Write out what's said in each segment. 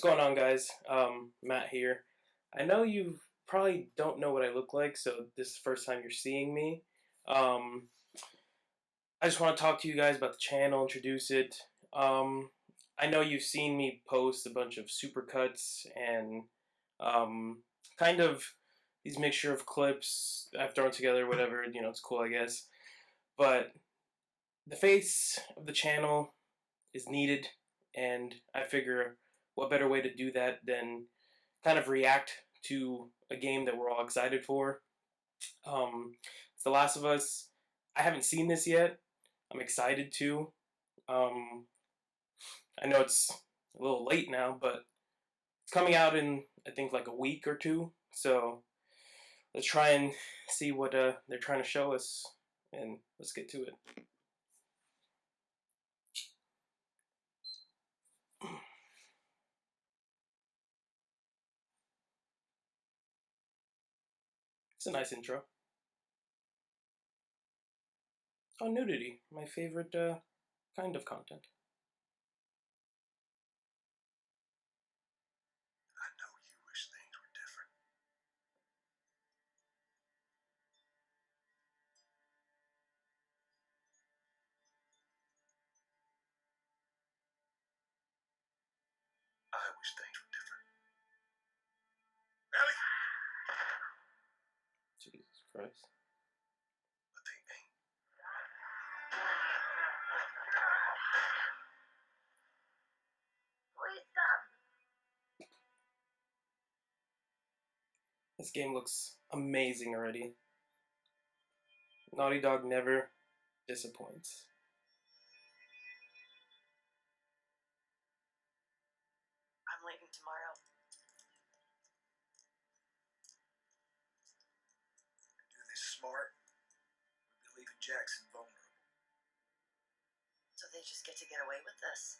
What's going on, guys? Matt here. I know you probably don't know what I look like, so this is the first time you're seeing me. Um, I just want to talk to you guys about the channel, introduce it. Um, I know you've seen me post a bunch of supercuts and um, kind of these mixture of clips I've thrown together, whatever. It's cool, I guess. But the face of the channel is needed, and I figure what better way to do that than kind of react to a game that we're all excited for. It's The Last of Us. I haven't seen this yet. I'm excited to. Um, I know it's a little late now, but it's coming out in I think like a week or two. So let's try and see what they're trying to show us, and let's get to it. It's a nice intro. Oh, nudity, my favorite kind of content. I know you wish things were different. I wish things were different. Ellie! Jesus Christ. But they ain't. Please stop. This game looks amazing already. Naughty Dog never disappoints. I'm leaving tomorrow. Do this smart, we'd be leaving Jackson vulnerable. So they just get to get away with this.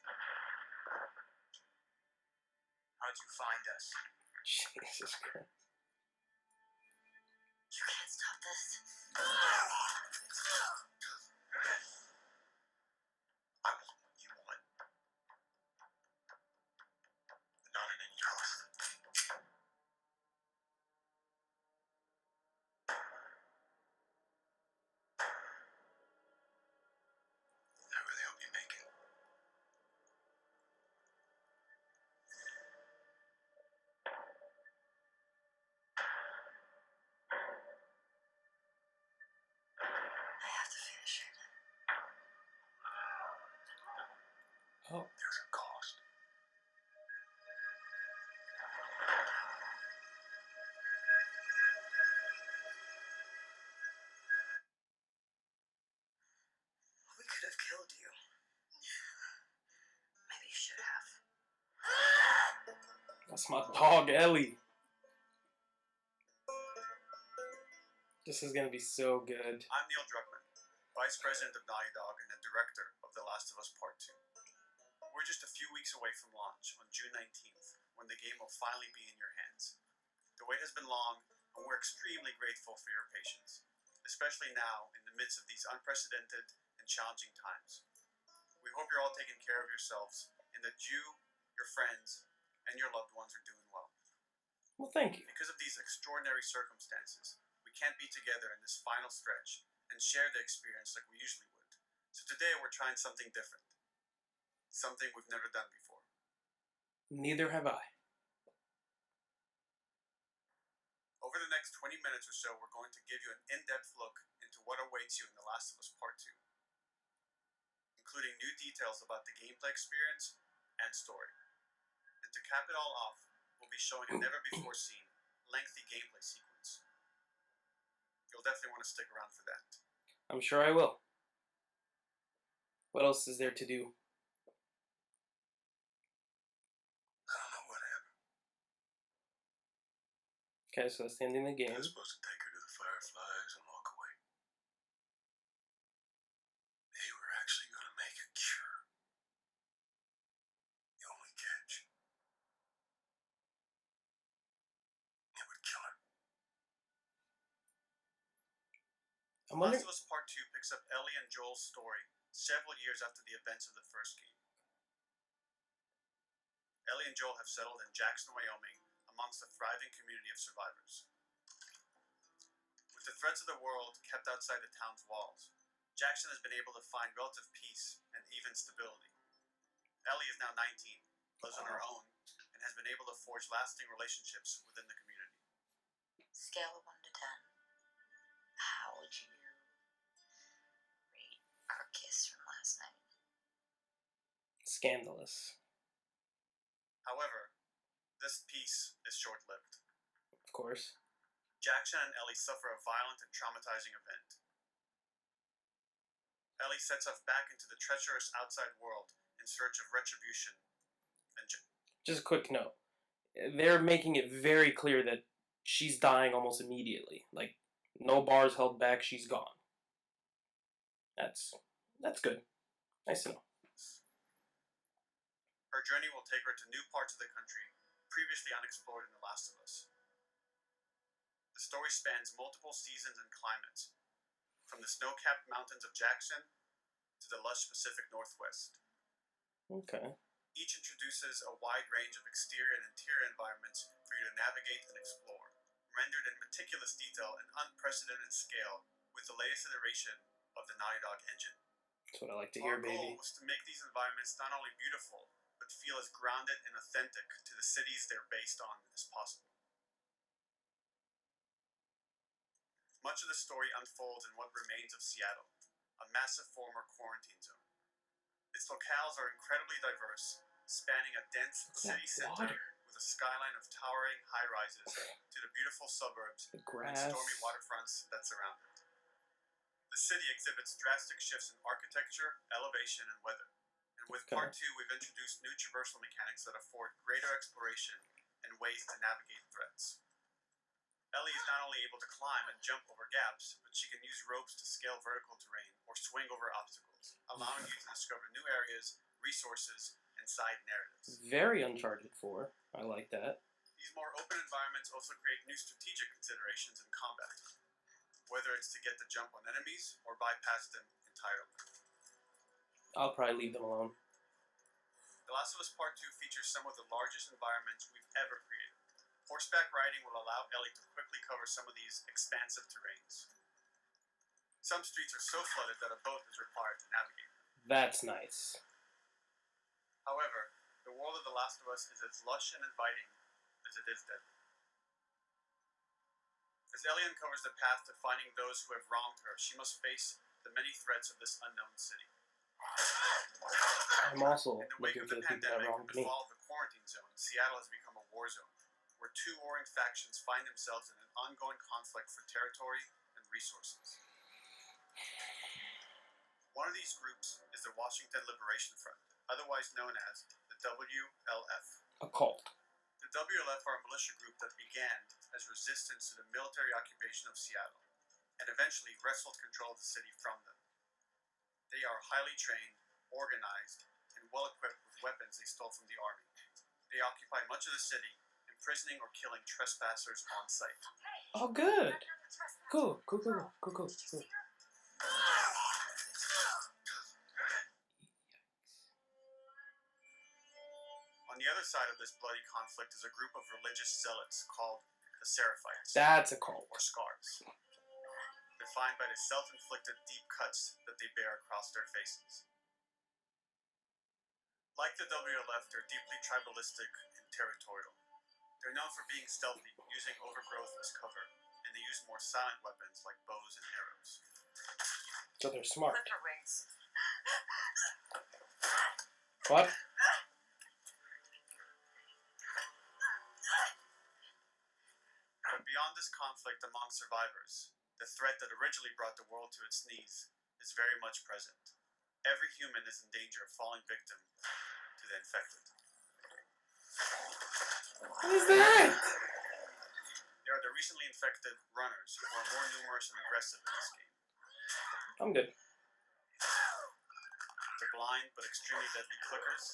How'd you find us? Jesus Christ. You can't stop this. I want what you want. But not at any cost. I really hope you make it. I have to finish it. Oh, There's a cost. We could have killed you. Maybe you should have. that's my dog, Ellie. This is gonna be so good. I'm Neil Druckmann, Vice President of Naughty Dog and the Director of The Last of Us Part 2. We're just a few weeks away from launch on June 19th, when the game will finally be in your hands. The wait has been long, and we're extremely grateful for your patience, especially now in the midst of these unprecedented and challenging times. We hope you're all taking care of yourselves and that you, your friends, and your loved ones are doing well. Well, thank you. Because of these extraordinary circumstances, we can't be together in this final stretch and share the experience like we usually would. So today we're trying something different. Something we've never done before. Neither have I. Over the next 20 minutes or so, we're going to give you an in-depth look into what awaits you in The Last of Us Part 2, including new details about the gameplay experience and story. And to cap it all off, we'll be showing a never-before-seen, lengthy gameplay sequence. You'll definitely want to stick around for that. I'm sure I will. What else is there to do? I don't know what happened. Okay, so that's the ending of the I game. was supposed to take her to the Fireflies and walk away. They were actually going to make a cure. The only catch. It would kill her. I'm Last wondering. of Us Part 2 picks up Ellie and Joel's story several years after the events of the first game. Ellie and Joel have settled in Jackson, Wyoming, amongst a thriving community of survivors. With the threats of the world kept outside the town's walls, Jackson has been able to find relative peace and even stability. Ellie is now 19, lives on her own, and has been able to forge lasting relationships within the community. Scale of 1 to 10. How would you rate our kiss from last night? Scandalous. However, this peace is short-lived. Of course. Jackson and Ellie suffer a violent and traumatizing event. Ellie sets off back into the treacherous outside world in search of retribution and Just a quick note. They're making it very clear that she's dying almost immediately. Like, no bars held back, she's gone. That's good. Nice to know. Her journey will take her to new parts of the country previously unexplored in The Last of Us. The story spans multiple seasons and climates, from the snow-capped mountains of Jackson to the lush Pacific Northwest. Okay. Each introduces a wide range of exterior and interior environments for you to navigate and explore, rendered in meticulous detail and unprecedented scale with the latest iteration of the Naughty Dog engine. That's what I like to hear, Our baby. goal was to make these environments not only beautiful, but feel as grounded and authentic to the cities they're based on as possible. Much of the story unfolds in what remains of Seattle, a massive former quarantine zone. Its locales are incredibly diverse, spanning a dense city center with a skyline of towering high-rises to the beautiful suburbs The and grass. stormy waterfronts that surround it. The city exhibits drastic shifts in architecture, elevation, and weather. And with Okay. Part 2, we've introduced new traversal mechanics that afford greater exploration and ways to navigate threats. Ellie is not only able to climb and jump over gaps, but she can use ropes to scale vertical terrain or swing over obstacles, allowing you to discover new areas, resources, and side narratives. Very Uncharted 4. I like that. These more open environments also create new strategic considerations in combat, whether it's to get the jump on enemies or bypass them entirely. I'll probably leave them alone. The Last of Us Part 2 features some of the largest environments we've ever created. Horseback riding will allow Ellie to quickly cover some of these expansive terrains. Some streets are so flooded that a boat is required to navigate. That's nice. However, the world of The Last of Us is as lush and inviting as it is deadly. As Ellie uncovers the path to finding those who have wronged her, she must face the many threats of this unknown city. I'm also In the wake looking of for the the people that pandemic wronged and the me. fall of the quarantine zone, Seattle has become a war zone, where two warring factions find themselves in an ongoing conflict for territory and resources. One of these groups is the Washington Liberation Front, otherwise known as the WLF. A cult. The WLF are a militia group that began as resistance to the military occupation of Seattle, and eventually wrestled control of the city from them. They are highly trained, organized, and well-equipped with weapons they stole from the army. They occupy much of the city, imprisoning or killing trespassers on sight. Oh, good. Cool. On the other side of this bloody conflict is a group of religious zealots called the Seraphites, That's a cult. or Scars, defined by the self-inflicted deep cuts that they bear across their faces. Like the WLF, they're deeply tribalistic and territorial. They're known for being stealthy, using overgrowth as cover, and they use more silent weapons like bows and arrows. So they're smart. Clip her wings. What? But beyond this conflict among survivors, the threat that originally brought the world to its knees is very much present. Every human is in danger of falling victim to the infected. What is that? They are the recently infected runners, who are more numerous and aggressive in this game. I'm good. The blind but extremely deadly clickers,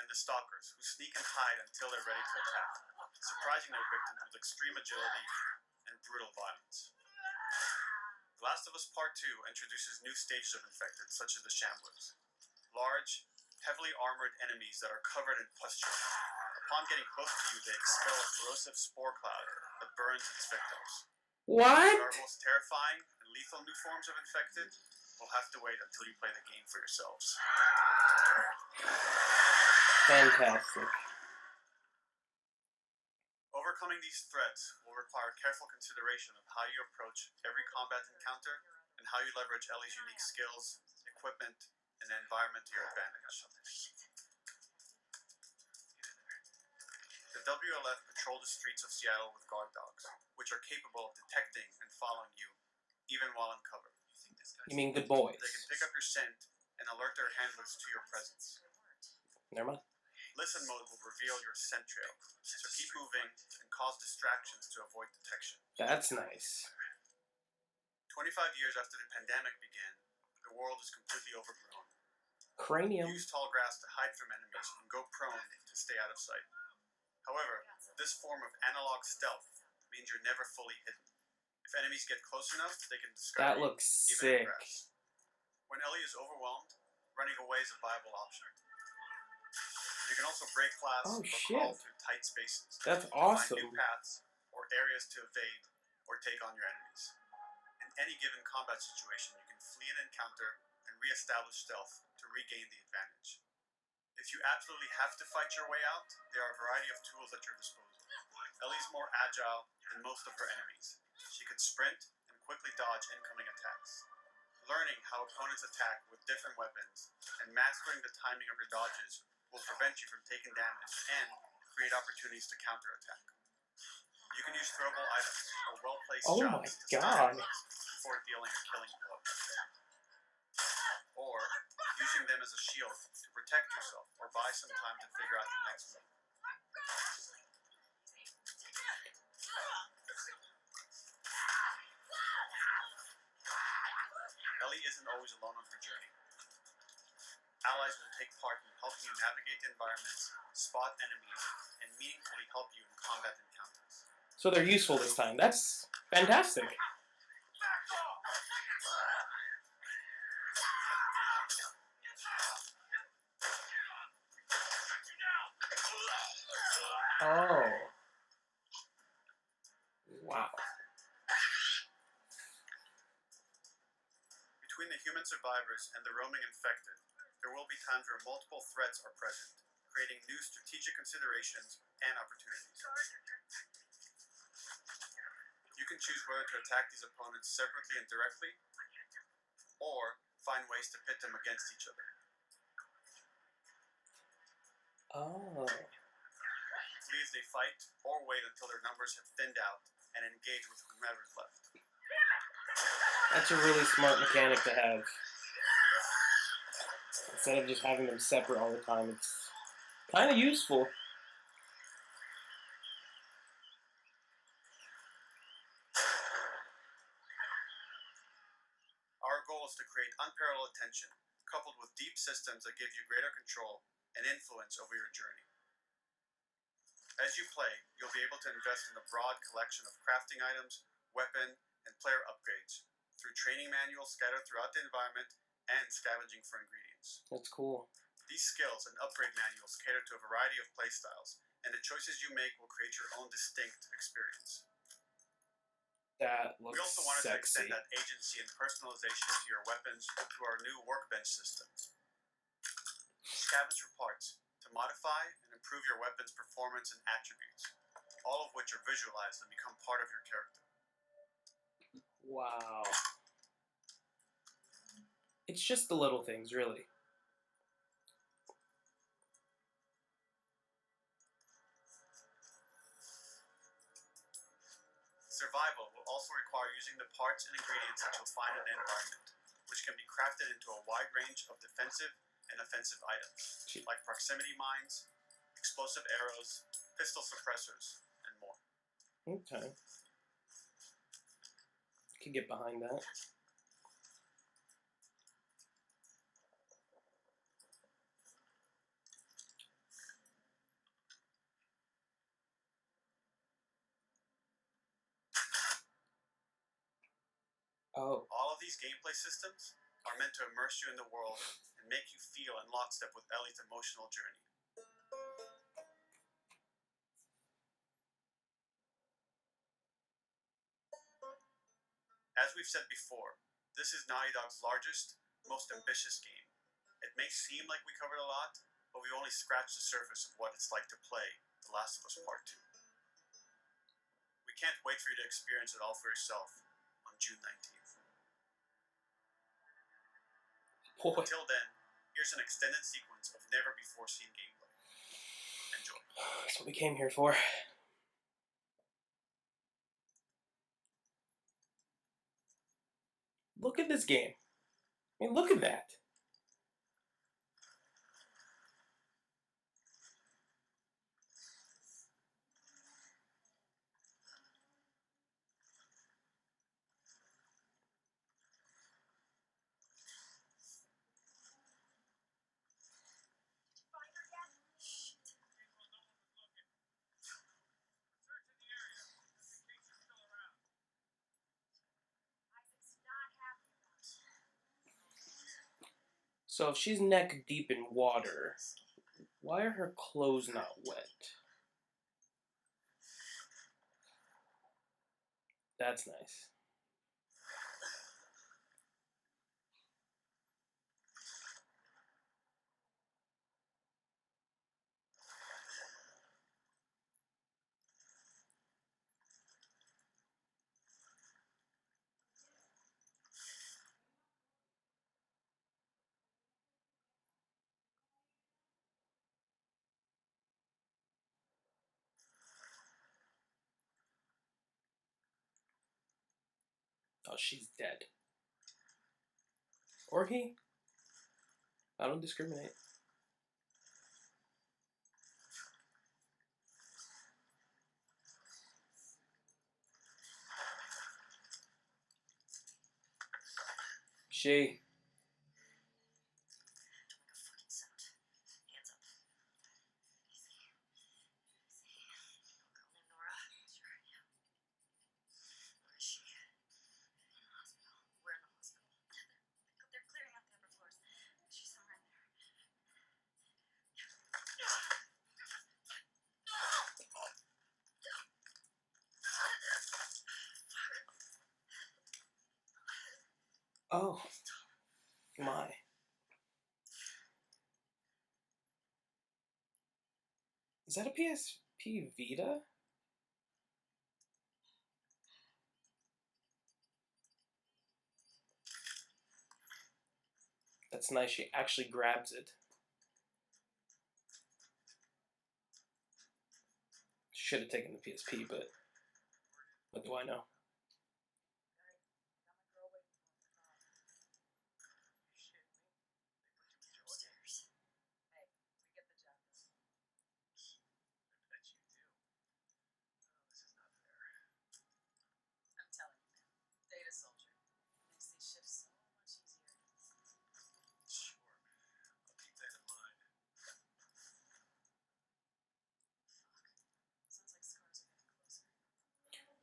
and the stalkers, who sneak and hide until they're ready to attack, surprising their victims with extreme agility and brutal violence. The Last of Us Part 2 introduces new stages of infected, such as the Shamblers. Large, heavily armored enemies that are covered in pustule. Upon getting close to you, they expel a corrosive spore cloud that burns its victims. What? But our most terrifying and lethal new forms of infected will have to wait until you play the game for yourselves. Fantastic. Overcoming these threats will require careful consideration of how you approach every combat encounter and how you leverage Ellie's unique skills, equipment, and environment to your advantage. The WLF patrol the streets of Seattle with guard dogs, which are capable of detecting and following you, even while in cover. You mean good boys? They can pick up your scent and alert their handlers to your presence. Never mind. Listen mode will reveal your scent trail, so keep moving and cause distractions to avoid detection. That's nice. 25 years after the pandemic began, the world is completely overgrown. Cranium. Use tall grass to hide from enemies and go prone to stay out of sight. However, this form of analog stealth means you're never fully hidden. If enemies get close enough, they can discover That you, looks even in sick. grass. When Ellie is overwhelmed, running away is a viable option. You can also break class Oh, or shit. crawl through tight spaces. That's to awesome. Find new paths or areas to evade or take on your enemies. In any given combat situation, you can flee an encounter and re-establish stealth to regain the advantage. If you absolutely have to fight your way out, there are a variety of tools at your disposal. Ellie's more agile than most of her enemies. She could sprint and quickly dodge incoming attacks. Learning how opponents attack with different weapons and mastering the timing of your dodges will prevent you from taking damage and create opportunities to counterattack. You can use throwable items or well-placed Oh jobs my to God. stun enemies before dealing a killing blow. Or using them as a shield to protect yourself or buy some time to figure out your next move. Ellie isn't always alone on her journey. Allies will take part in helping you navigate the environments, spot enemies, and meaningfully help you in combat encounters. So they're useful this time. That's fantastic. Oh. Wow. Between the human survivors and the roaming infected, there will be times where multiple threats are present, creating new strategic considerations and opportunities. You can choose whether to attack these opponents separately and directly, or find ways to pit them against each other. Oh. Flee as they fight, or wait until their numbers have thinned out and engage with whomever's left. That's a really smart mechanic to have. Instead of just having them separate all the time, it's kind of useful. Our goal is to create unparalleled tension, coupled with deep systems that give you greater control and influence over your journey. As you play, you'll be able to invest in a broad collection of crafting items, weapon, and player upgrades through training manuals scattered throughout the environment and scavenging for ingredients. That's cool. These skills and upgrade manuals cater to a variety of playstyles, and the choices you make will create your own distinct experience. That We looks also wanted to sexy. extend that agency and personalization to your weapons through our new workbench system. Scavenge for parts to modify and improve your weapon's performance and attributes, all of which are visualized and become part of your character. Wow. It's just the little things, really. Survival will also require using the parts and ingredients that you'll find in the environment, which can be crafted into a wide range of defensive and offensive items, like proximity mines, explosive arrows, pistol suppressors, and more. Okay. Could get behind that. Oh. All of these gameplay systems are meant to immerse you in the world and and make you feel in lockstep with Ellie's emotional journey. As we've said before, this is Naughty Dog's largest, most ambitious game. It may seem like we covered a lot, but we've only scratched the surface of what it's like to play The Last of Us Part 2. We can't wait for you to experience it all for yourself on June 19th. Boy. Until then, here's an extended sequence of never-before-seen gameplay. Enjoy. That's what we came here for. Look at this game. I mean, look at that. So if she's neck deep in water, why are her clothes not wet? That's nice. Oh, she's dead. Or he. I don't discriminate. She. Oh. My. Is that a PSP Vita? That's nice. She actually grabs it. Should have taken the PSP, but what do I know?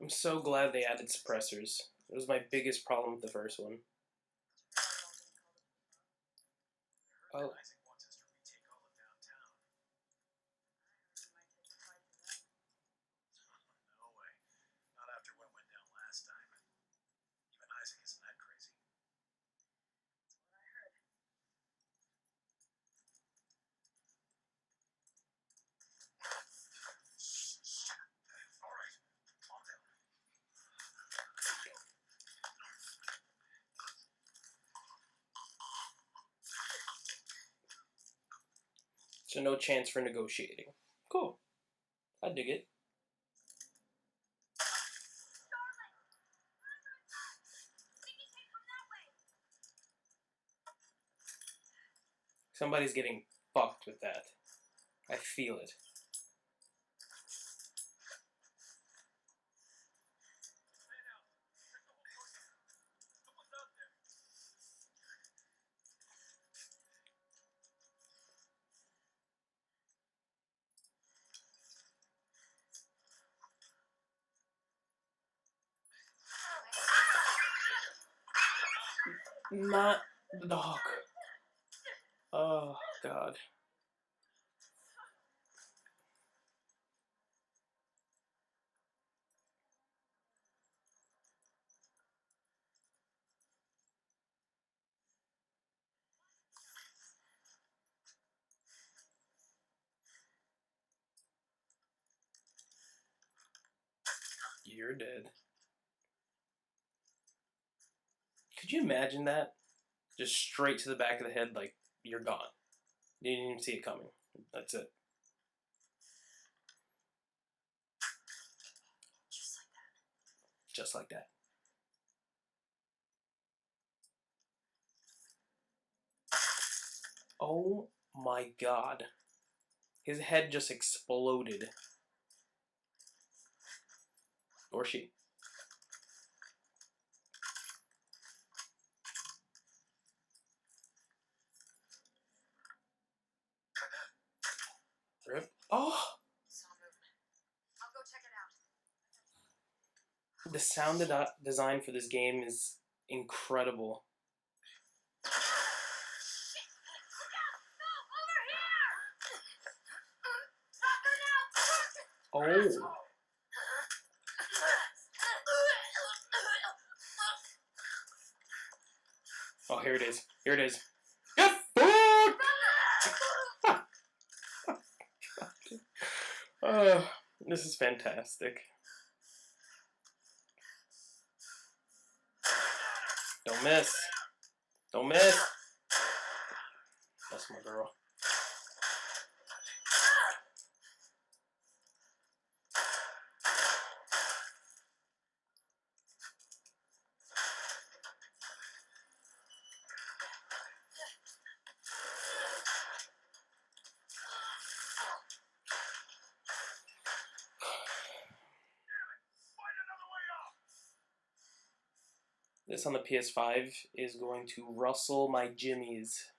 I'm so glad they added suppressors. It was my biggest problem with the first one. Oh. Isaac wants us to retake all of downtown. No way. Not after what went down last time. Even Isaac isn't that crazy. That's what I heard. All right, calm down. So no chance for negotiating. Cool. I dig it. Somebody's getting fucked with that. I feel it. Not the dog. Oh, God. You're dead. Could you imagine that? Just straight to the back of the head, like, you're gone. You didn't even see it coming. That's it. Just like that. Just like that. Oh my God. His head just exploded. Or she. Rip. Oh! Saw movement. I'll go check it out. The sound design for this game is incredible. Shit! Look out! No! Over here! Stop her now! Oh. Oh, here it is. Here it is. Get food! Oh, this is fantastic. Don't miss. Don't miss. That's my girl. This on the PS5 is going to rustle my jimmies.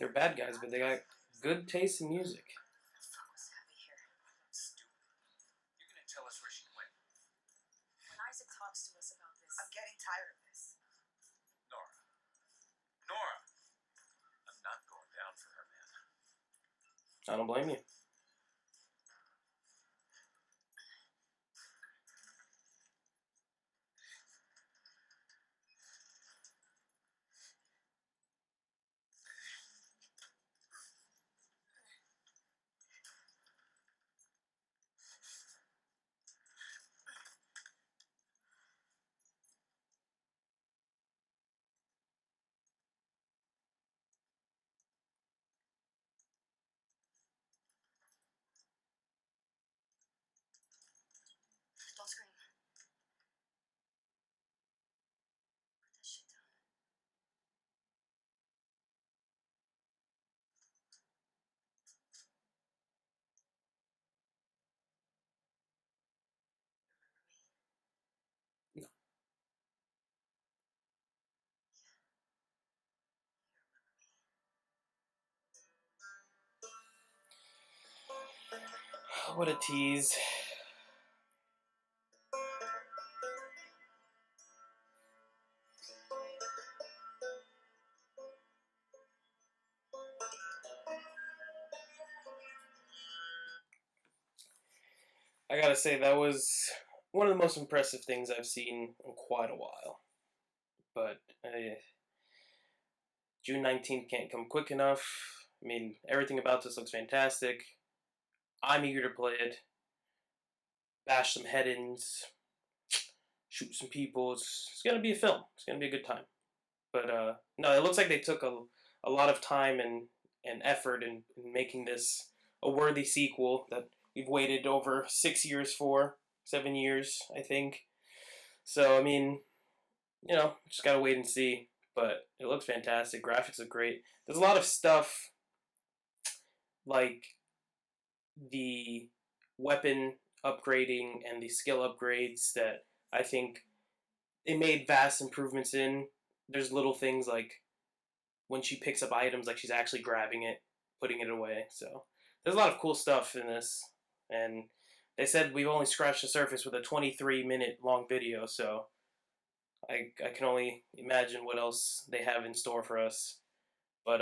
They're bad guys, but they got good taste in music. What the fuck was that we hear? Stupid. You're gonna tell us where she went. When Isaac talks to us about this, I'm getting tired of this. Nora. Nora! I'm not going down for her, man. I don't blame you. Don't scream. Put that shit down. No. What a tease. I gotta say, that was one of the most impressive things I've seen in quite a while. But June 19th can't come quick enough. I mean, everything about this looks fantastic. I'm eager to play it. Bash some head-ins. Shoot some people. It's gonna be a film. It's gonna be a good time. But no, it looks like they took a lot of time and effort in making this a worthy sequel that we've waited over 6 years for, 7 years, I think. So, I mean, just gotta wait and see. But it looks fantastic. Graphics look great. There's a lot of stuff like the weapon upgrading and the skill upgrades that I think it made vast improvements in. There's little things like when she picks up items, like she's actually grabbing it, putting it away. So there's a lot of cool stuff in this. And they said we've only scratched the surface with a 23-minute long video, so I can only imagine what else they have in store for us. But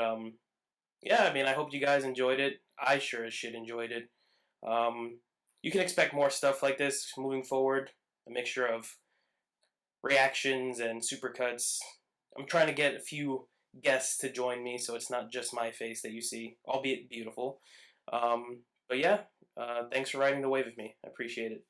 yeah, I mean, I hope you guys enjoyed it. I sure as shit enjoyed it. You can expect more stuff like this moving forward. A mixture of reactions and supercuts. I'm trying to get a few guests to join me, so it's not just my face that you see, albeit beautiful. But yeah, thanks for riding the wave with me. I appreciate it.